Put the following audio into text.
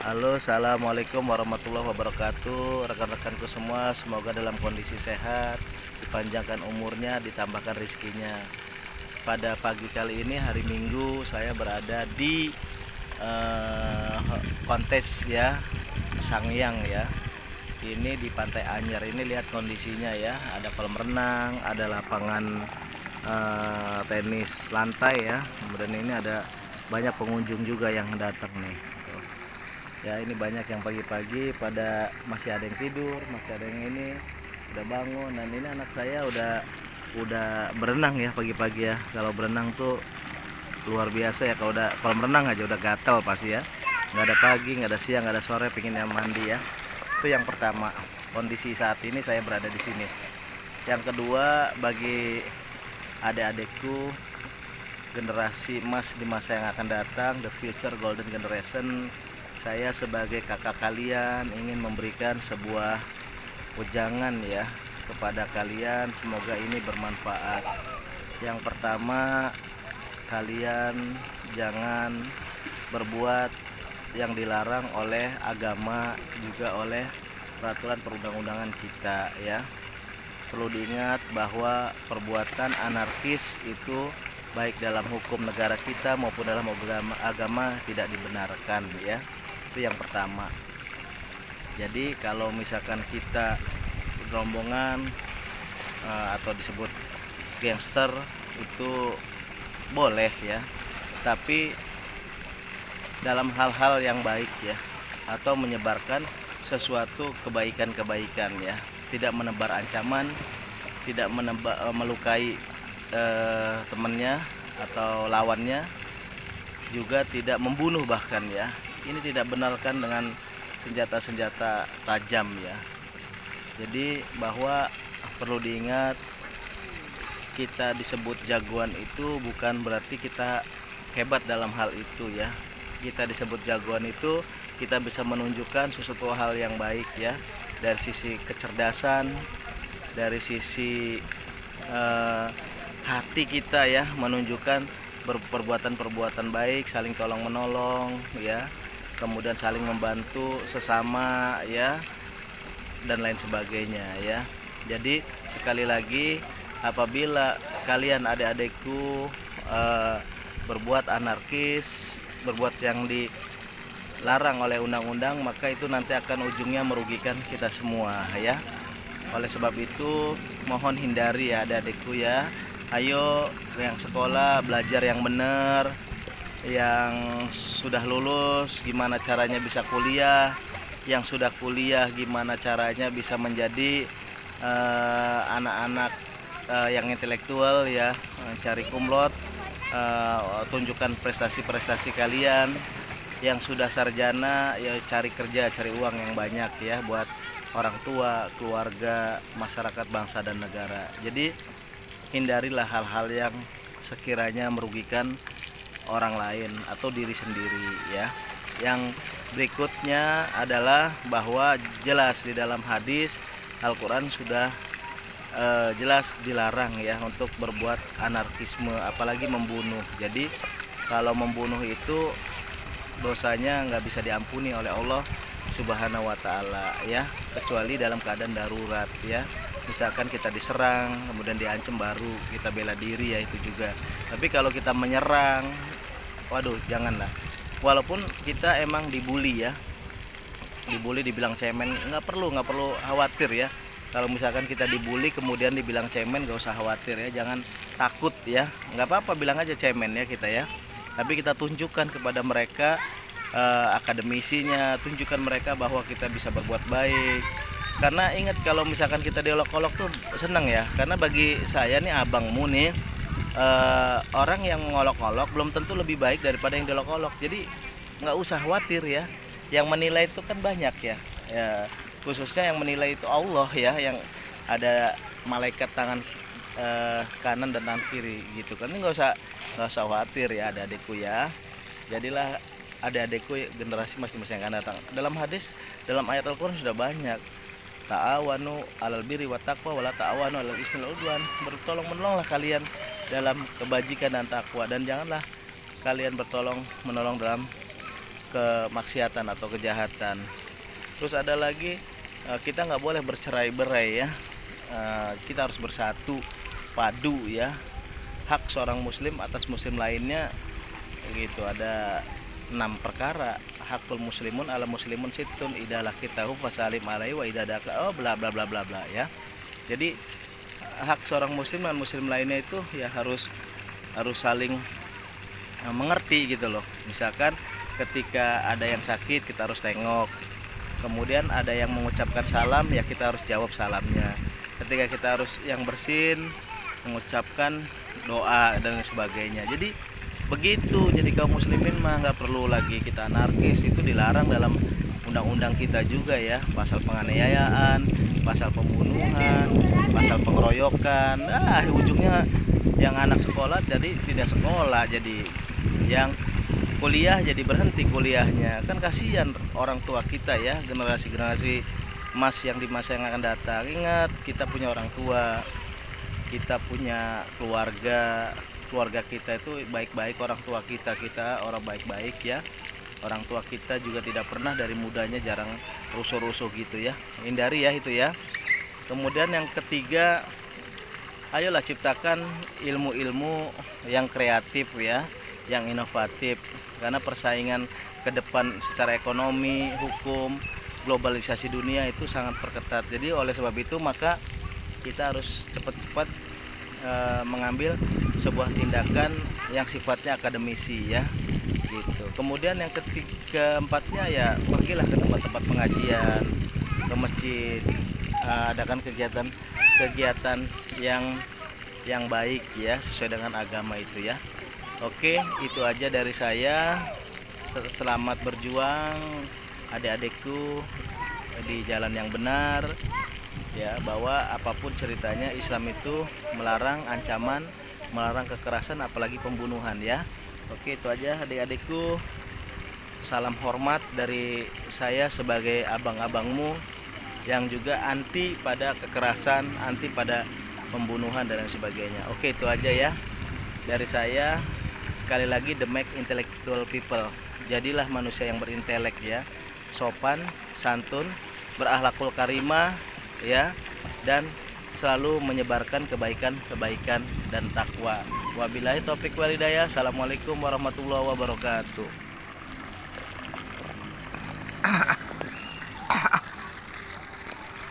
Halo, assalamualaikum warahmatullahi wabarakatuh. Rekan-rekanku semua, semoga dalam kondisi sehat, dipanjangkan umurnya, ditambahkan rezekinya. Pada pagi kali ini, hari Minggu, saya berada di kontes ya, Sangyang ya. Ini di Pantai Anyer. Ini lihat kondisinya ya. Ada kolam renang, ada lapangan tenis lantai ya. Kemudian ini ada banyak pengunjung juga yang datang nih. Ya, ini banyak yang pagi-pagi pada masih ada yang tidur, masih ada yang ini udah bangun. Dan ini anak saya udah berenang ya pagi-pagi ya. Kalau berenang tuh luar biasa ya. Kalau udah kolam renang aja udah gatel pasti ya. Nggak ada pagi, nggak ada siang, nggak ada sore, pengen yang mandi ya. Itu yang pertama. Kondisi saat ini saya berada di sini. Yang kedua, bagi adik-adikku, generasi emas di masa yang akan datang, the future golden generation, saya sebagai kakak kalian ingin memberikan sebuah ujangan ya kepada kalian. Semoga ini bermanfaat. Yang pertama, kalian jangan berbuat yang dilarang oleh agama, juga oleh peraturan perundang-undangan kita ya. Perlu diingat bahwa perbuatan anarkis itu baik dalam hukum negara kita maupun dalam agama tidak dibenarkan ya. Itu yang pertama. Jadi kalau misalkan kita rombongan atau disebut gangster itu boleh ya, tapi dalam hal-hal yang baik ya, atau menyebarkan sesuatu kebaikan-kebaikan ya, tidak menebar ancaman, tidak melukai temannya atau lawannya, juga tidak membunuh bahkan ya. Ini tidak benarkan dengan senjata-senjata tajam ya. Jadi bahwa perlu diingat, kita disebut jagoan itu bukan berarti kita hebat dalam hal itu ya. Kita disebut jagoan itu kita bisa menunjukkan sesuatu hal yang baik ya, dari sisi kecerdasan, dari sisi hati kita ya, menunjukkan perbuatan-perbuatan baik, saling tolong menolong ya, kemudian saling membantu sesama ya, dan lain sebagainya ya. Jadi sekali lagi, apabila kalian adik-adikku berbuat anarkis, berbuat yang dilarang oleh undang-undang, maka itu nanti akan ujungnya merugikan kita semua ya. Oleh sebab itu mohon hindari ya adik-adikku ya. Ayo yang sekolah belajar yang benar, yang sudah lulus gimana caranya bisa kuliah, yang sudah kuliah gimana caranya bisa menjadi anak-anak yang intelektual ya, cari kumlot, tunjukkan prestasi-prestasi kalian. Yang sudah sarjana ya cari kerja, cari uang yang banyak ya buat orang tua, keluarga, masyarakat, bangsa dan negara. Jadi hindarilah hal-hal yang sekiranya merugikan orang lain atau diri sendiri ya. Yang berikutnya adalah bahwa jelas di dalam hadis Al-Quran sudah jelas dilarang ya untuk berbuat anarkisme, apalagi membunuh. Jadi kalau membunuh itu dosanya nggak bisa diampuni oleh Allah Subhanahu wa ta'ala ya, kecuali dalam keadaan darurat ya. Misalkan kita diserang kemudian diancam, baru kita bela diri ya, itu juga. Tapi kalau kita menyerang, waduh janganlah. Walaupun kita emang dibully ya, dibully, dibilang cemen, nggak perlu khawatir ya. Kalau misalkan kita dibully kemudian dibilang cemen, nggak usah khawatir ya, jangan takut ya. Nggak apa-apa, bilang aja cemen ya kita ya. Tapi kita tunjukkan kepada mereka akademisinya, tunjukkan mereka bahwa kita bisa berbuat baik. Karena ingat, kalau misalkan kita diolok-olok tuh seneng ya. Karena bagi saya nih, abangmu nih, orang yang ngolok-olok belum tentu lebih baik daripada yang diolok-olok. Jadi nggak usah khawatir ya. Yang menilai itu kan banyak ya, khususnya yang menilai itu Allah ya, yang ada malaikat tangan kanan dan tangan kiri gitu kan. Nggak usah khawatir ya adik-adikku ya. Jadilah adik-adikku generasi masing-masing yang akan datang. Dalam hadis, dalam ayat Al-Quran sudah banyak, ta'awanu alal birri wa taqwa wala ta'awanu alal ismi wal udwan. Bertolong menolonglah kalian dalam kebajikan dan takwa, dan janganlah kalian menolong dalam kemaksiatan atau kejahatan. Terus ada lagi, kita nggak boleh bercerai-berai ya. Kita harus bersatu padu ya. Hak seorang muslim atas muslim lainnya gitu. Ada 6 perkara. Hakul muslimun ala muslimun situn idalah kitahu fasalim alaihi wa idadaka bla bla bla bla bla ya. Jadi hak seorang muslim dan muslim lainnya itu ya harus saling mengerti gitu loh. Misalkan ketika ada yang sakit kita harus tengok. Kemudian ada yang mengucapkan salam ya kita harus jawab salamnya. Ketika kita harus yang bersin mengucapkan doa dan sebagainya. Jadi begitu. Jadi kaum muslimin mah nggak perlu lagi kita anarkis, itu dilarang dalam undang-undang kita juga ya. Pasal penganiayaan, pasal pembunuhan, pasal pengeroyokan. Ujungnya yang anak sekolah jadi tidak sekolah, jadi yang kuliah jadi berhenti kuliahnya. Kan kasihan orang tua kita ya, generasi emas yang di masa yang akan datang. Ingat, kita punya orang tua, kita punya keluarga kita itu baik-baik. Orang tua kita orang baik-baik ya. Orang tua kita juga tidak pernah dari mudanya jarang rusuh-rusuh gitu ya. Hindari ya itu ya. Kemudian yang ketiga, ayolah ciptakan ilmu-ilmu yang kreatif ya, yang inovatif. Karena persaingan ke depan secara ekonomi, hukum, globalisasi dunia itu sangat perketat. Jadi oleh sebab itu maka kita harus cepat-cepat mengambil sebuah tindakan yang sifatnya akademisi ya gitu. Kemudian yang keempatnya ya pergilah ke tempat-tempat pengajian, ke masjid, adakan kegiatan yang baik ya, sesuai dengan agama itu ya. Oke, itu aja dari saya. Selamat berjuang adik-adikku di jalan yang benar ya, bahwa apapun ceritanya Islam itu melarang ancaman, melarang kekerasan, apalagi pembunuhan ya. Oke, itu aja adik-adikku. Salam hormat dari saya sebagai abang-abangmu yang juga anti pada kekerasan, anti pada pembunuhan dan lain sebagainya. Oke, itu aja ya dari saya. Sekali lagi, the make intellectual people. Jadilah manusia yang berintelek ya, sopan, santun, berakhlakul karimah ya, dan selalu menyebarkan kebaikan dan takwa. Wabillahi taufik wal hidayah. Assalamualaikum warahmatullahi wabarakatuh.